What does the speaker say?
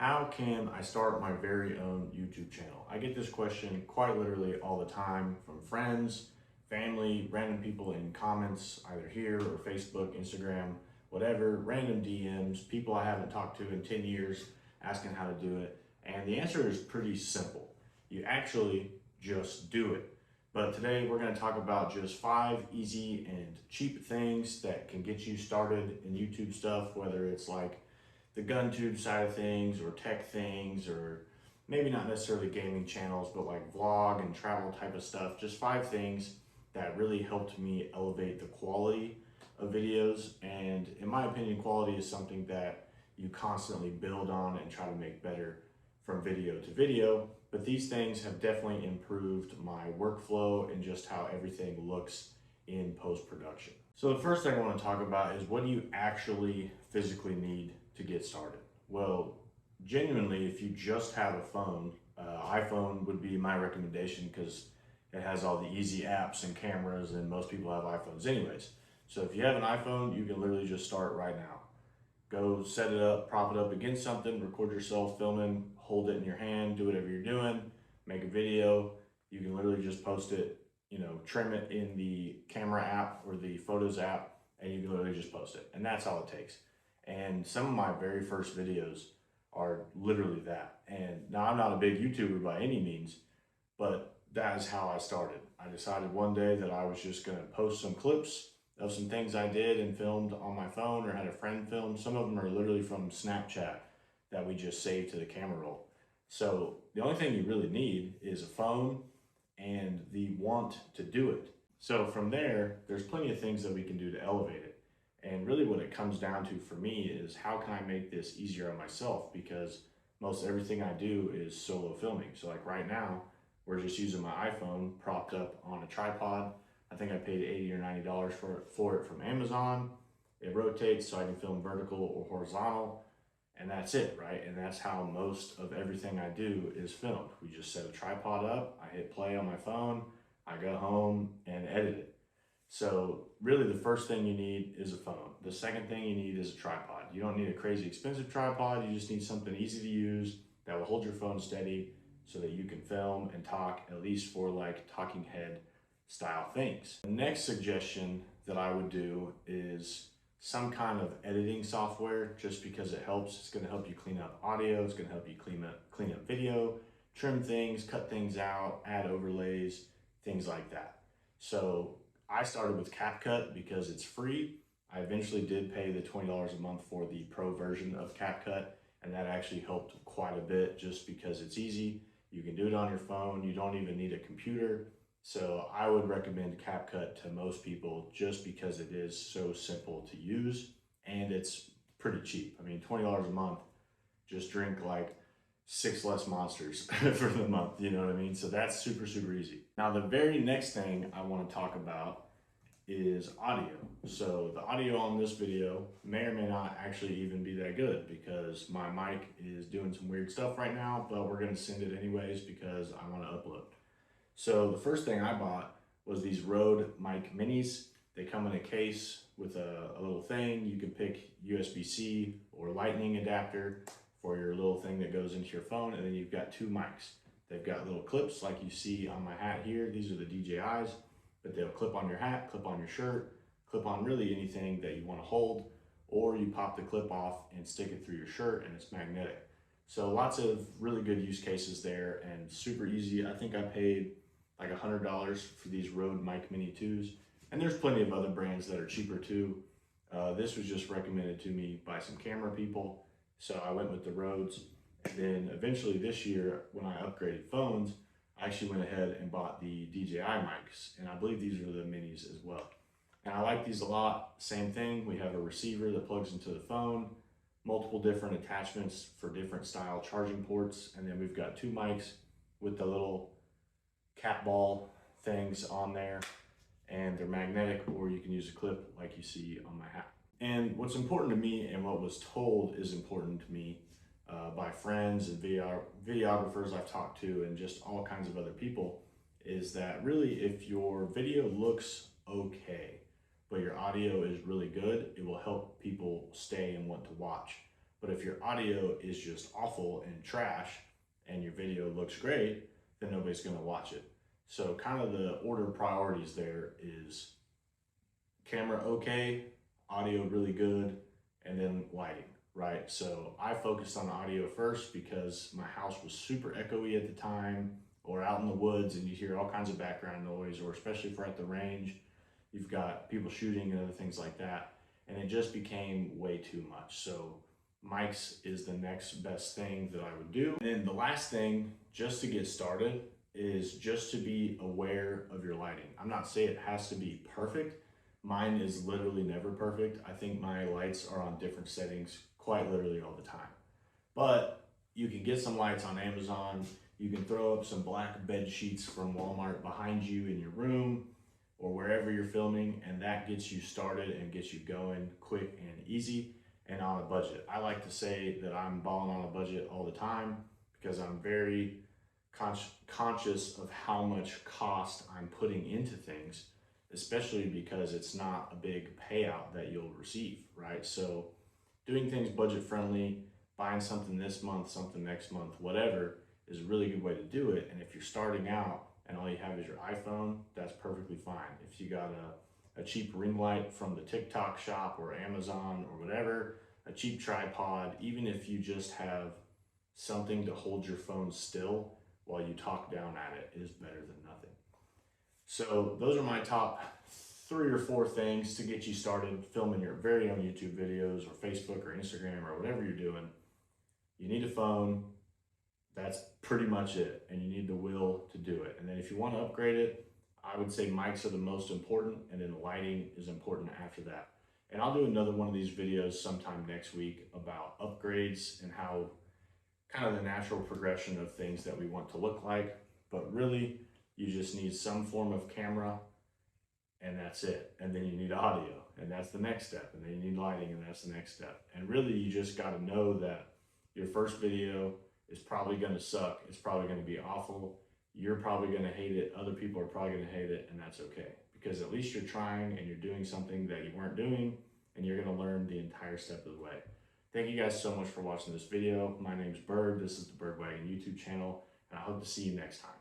How can I start my very own YouTube channel? I get this question quite literally all the time from friends, family, random people in comments, either here or Facebook, Instagram, whatever, random DMs, people I haven't talked to in 10 years asking how to do it. And the answer is pretty simple. You actually just do it. But today we're going to talk about just 5 easy and cheap things that can get you started in YouTube stuff, whether it's like the gun tube side of things or tech things, or maybe not necessarily gaming channels, but like vlog and travel type of stuff. Just 5 things that really helped me elevate the quality of videos. And in my opinion, quality is something that you constantly build on and try to make better from video to video. But these things have definitely improved my workflow and just how everything looks in post-production. So the first thing I want to talk about is, what do you actually physically need to get started? Well, genuinely, if you just have a phone, iPhone would be my recommendation because it has all the easy apps and cameras, and most people have iPhones anyways. So if you have an iPhone, you can literally just start right now. Go set it up, prop it up against something, record yourself filming, hold it in your hand, do whatever you're doing, make a video. You can literally just post it, trim it in the camera app or the photos app, and you can literally just post it. And that's all it takes. And some of my very first videos are literally that. And now I'm not a big YouTuber by any means, but that is how I started. I decided one day that I was just gonna post some clips of some things I did and filmed on my phone, or had a friend film. Some of them are literally from Snapchat that we just saved to the camera roll. So the only thing you really need is a phone and the want to do it. So from there, there's plenty of things that we can do to elevate it. And really what it comes down to for me is, how can I make this easier on myself? Because most everything I do is solo filming. So like right now, we're just using my iPhone propped up on a tripod. I think I paid $80 or $90 for it from Amazon. It rotates so I can film vertical or horizontal, and that's it, right? And that's how most of everything I do is filmed. We just set a tripod up, I hit play on my phone, I go home and edit it. So really the first thing you need is a phone. The second thing you need is a tripod. You don't need a crazy expensive tripod, you just need something easy to use that will hold your phone steady so that you can film and talk, at least for like talking head style things. The next suggestion that I would do is some kind of editing software, just because it helps. It's going to help you clean up audio, it's going to help you clean up video, trim things, cut things out, add overlays, things like that. So I started with CapCut because it's free. I eventually did pay the $20 a month for the pro version of CapCut, and that actually helped quite a bit just because it's easy. You can do it on your phone, you don't even need a computer. So I would recommend CapCut to most people just because it is so simple to use and it's pretty cheap. I mean, $20 a month, just drink like 6 less monsters for the month, you know what I mean? So that's super, super easy. Now, the very next thing I want to talk about is audio. So the audio on this video may or may not actually even be that good because my mic is doing some weird stuff right now, but we're going to send it anyways because I want to upload. So the first thing I bought was these Rode mic minis. They come in a case with a little thing. You can pick USB-C or lightning adapter for your little thing that goes into your phone. And then you've got 2 mics. They've got little clips like you see on my hat here. These are the DJIs, but they'll clip on your hat, clip on your shirt, clip on really anything that you want to hold, or you pop the clip off and stick it through your shirt and it's magnetic. So lots of really good use cases there and super easy. I think I paid like $100 for these Rode Mic Mini 2s. And there's plenty of other brands that are cheaper too. This was just recommended to me by some camera people. So I went with the Rodes. And then eventually this year, when I upgraded phones, I actually went ahead and bought the DJI mics. And I believe these are the minis as well. And I like these a lot. Same thing, we have a receiver that plugs into the phone, multiple different attachments for different style charging ports. And then we've got 2 mics with the little cat ball things on there, and they're magnetic, or you can use a clip like you see on my hat. And what's important to me, and what was told is important to me by friends and videographers I've talked to and just all kinds of other people, is that really if your video looks okay but your audio is really good, it will help people stay and want to watch But if your audio is just awful and trash and your video looks great, then nobody's gonna watch it. So kind of the order of priorities there is camera okay, audio really good, and then lighting, right? So I focused on audio first because my house was super echoey at the time, or out in the woods and you hear all kinds of background noise, or especially if we're at the range, you've got people shooting and other things like that, and it just became way too much. So mics is the next best thing that I would do. And then the last thing, just to get started, is just to be aware of your lighting. I'm not saying it has to be perfect. Mine is literally never perfect. I think my lights are on different settings quite literally all the time. But you can get some lights on Amazon. You can throw up some black bed sheets from Walmart behind you in your room or wherever you're filming, and that gets you started and gets you going quick and easy and on a budget. I like to say that I'm balling on a budget all the time because I'm very conscious of how much cost I'm putting into things, especially because it's not a big payout that you'll receive, right? So doing things budget friendly, buying something this month, something next month, whatever, is a really good way to do it. And if you're starting out and all you have is your iPhone, that's perfectly fine. If you got a cheap ring light from the TikTok shop or Amazon or whatever, a cheap tripod, even if you just have something to hold your phone still while you talk down at it, is better than nothing. So those are my top 3 or 4 things to get you started filming your very own YouTube videos or Facebook or Instagram or whatever you're doing. You need a phone. That's pretty much it. And you need the will to do it. And then if you want to upgrade it, I would say mics are the most important, and then lighting is important after that. And I'll do another one of these videos sometime next week about upgrades and how kind of the natural progression of things that we want to look like. But really, you just need some form of camera, and that's it. And then you need audio, and that's the next step. And then you need lighting, and that's the next step. And really, you just got to know that your first video is probably going to suck. It's probably going to be awful. You're probably going to hate it. Other people are probably going to hate it, and that's okay. Because at least you're trying and you're doing something that you weren't doing, and you're going to learn the entire step of the way. Thank you guys so much for watching this video. My name's Bird. This is the Bird Wagon YouTube channel, and I hope to see you next time.